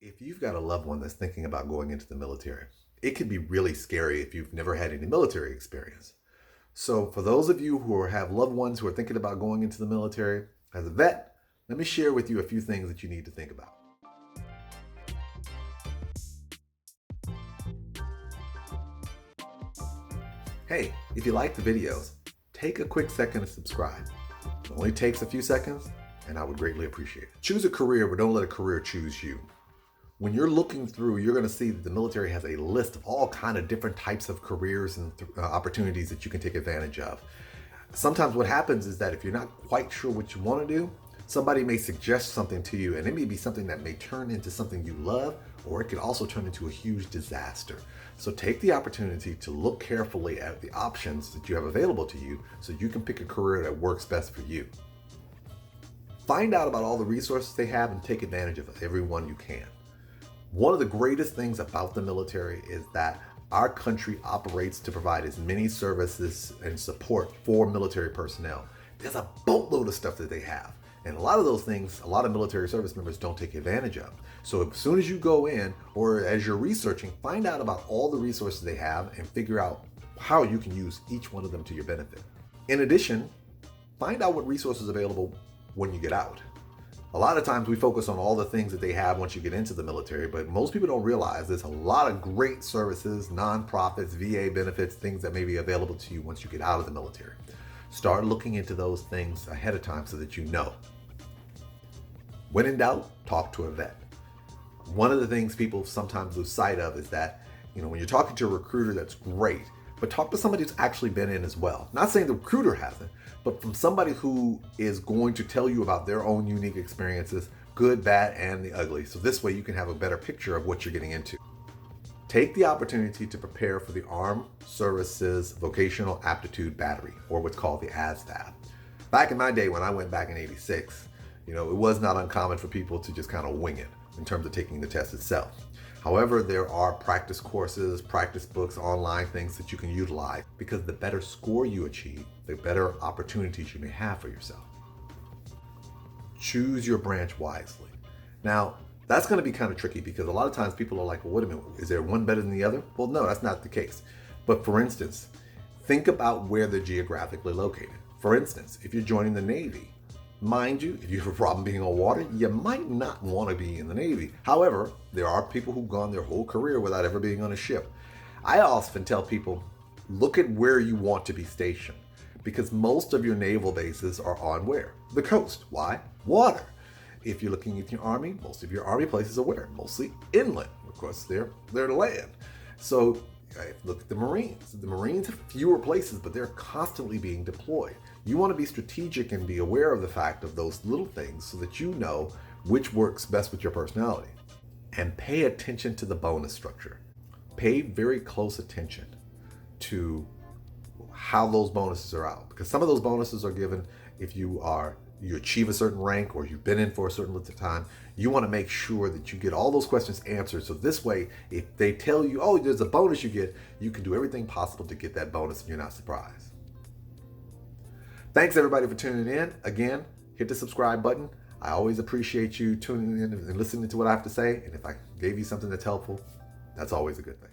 If you've got a loved one that's thinking about going into the military, it can be really scary if you've never had any military experience. So, for those of you who have loved ones who are thinking about going into the military, as a vet, let me share with you a few things that you need to think about. Hey, if you like the videos, take a quick second to subscribe. It only takes a few seconds, and I would greatly appreciate it. Choose a career, but don't let a career choose you. When you're looking through, you're going to see that the military has a list of all kind of different types of careers and opportunities that you can take advantage of. Sometimes what happens is that if you're not quite sure what you want to do, somebody may suggest something to you, and it may be something that may turn into something you love, or it could also turn into a huge disaster. So take the opportunity to look carefully at the options that you have available to you so you can pick a career that works best for you. Find out about all the resources they have and take advantage of every one you can. One of the greatest things about the military is that our country operates to provide as many services and support for military personnel. There's a boatload of stuff that they have. And a lot of those things, a lot of military service members don't take advantage of. So as soon as you go in, or as you're researching, find out about all the resources they have and figure out how you can use each one of them to your benefit. In addition, find out what resources are available when you get out. A lot of times we focus on all the things that they have once you get into the military, but most people don't realize there's a lot of great services, nonprofits, VA benefits, things that may be available to you once you get out of the military. Start looking into those things ahead of time so that you know. When in doubt, talk to a vet. One of the things people sometimes lose sight of is that, when you're talking to a recruiter, that's great, but talk to somebody who's actually been in as well. Not saying the recruiter hasn't, but from somebody who is going to tell you about their own unique experiences, good, bad, and the ugly. So this way you can have a better picture of what you're getting into. Take the opportunity to prepare for the Armed Services Vocational Aptitude Battery, or what's called the ASVAB. Back in my day when I went back in '86, it was not uncommon for people to just kind of wing it in terms of taking the test itself. However, there are practice courses, practice books, online things that you can utilize, because the better score you achieve, the better opportunities you may have for yourself. Choose your branch wisely. Now, that's going to be kind of tricky because a lot of times people are like, well, wait a minute, is there one better than the other? Well, no, that's not the case. But for instance, think about where they're geographically located. For instance, if you're joining the Navy, mind you, if you have a problem being on water, you might not want to be in the Navy. However, there are people who've gone their whole career without ever being on a ship. I often tell people, look at where you want to be stationed, because most of your naval bases are on where? The coast. Why? Water. If you're looking at your Army, most of your Army places are where? Mostly inland. Of course, they're land. So look at the Marines. The Marines have fewer places, but they're constantly being deployed. You want to be strategic and be aware of the fact of those little things so that you know which works best with your personality. And pay attention to the bonus structure. Pay very close attention to how those bonuses are out, because some of those bonuses are given if you achieve a certain rank or you've been in for a certain length of time. You want to make sure that you get all those questions answered. So this way, if they tell you, oh, there's a bonus you get, you can do everything possible to get that bonus and you're not surprised. Thanks everybody for tuning in. Again, hit the subscribe button. I always appreciate you tuning in and listening to what I have to say. And if I gave you something that's helpful, that's always a good thing.